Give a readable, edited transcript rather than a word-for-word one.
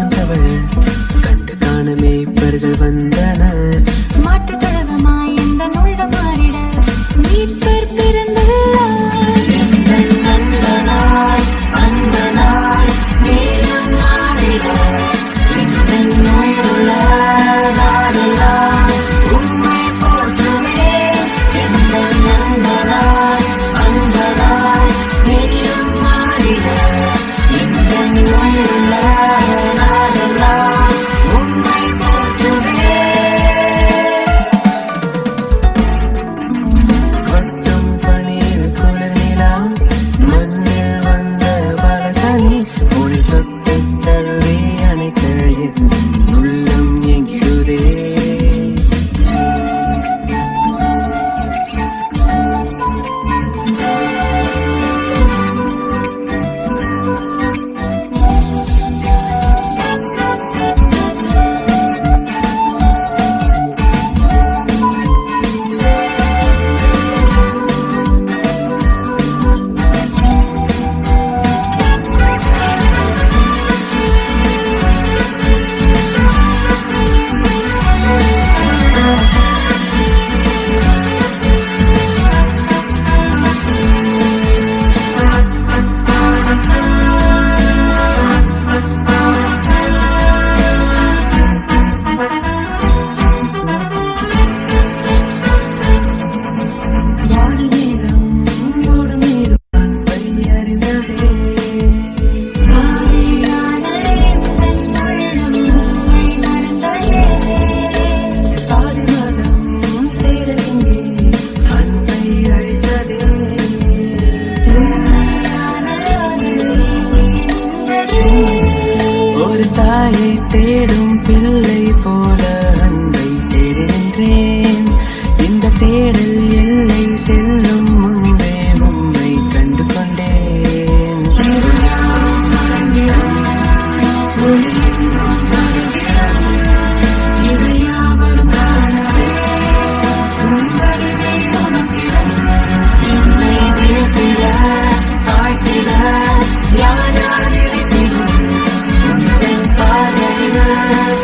மேயும் தவழ கண்டு காண மேய்ப்பர்கள் வந்தனர். மாட்டு கழகமாய் எந்த நுள்ள மாறிட மீட்பர் பிறந்துள்ளார். எங்கள் நண்பனாய் அன்பனாய் மேலும் மாறிட எங்கள் நோயுள்ள நாடெல்லாம் உம்மை போற்றுமே. எங்கள் நண்பனாய் அன்பனாய் மேலும் மாறிட எங்கள் நோயுள்ள நாடெல்லாம் உம்மை போற்றுமே. கொட்டும் பனியில் குளிர் நிலா மண்ணில் வந்த பலகனி ஒளி தொட்டு தழுவி அணைக்க என் உள்ளம் எங்கிடுதே. ஆவியான எந்தன் உள்ளம் உம்மை மறந்ததே. உண்மையான அது எங்கே நின்றதே. ஒரு தாயை தேடும் பிள்ளை போல அன்பை தேடுகின்றேன். இந்த தேடல் எல்லை செல்லும் முன்பே உம்மை கண்டு கொண்டேன். இவையாவரும் காணவே உம் வருகை உனக்கிடம். என்னை வீழ்த்திட தாழ்த்திட யார் யார் இருப்பினும் உங்கள் பார்வையினால்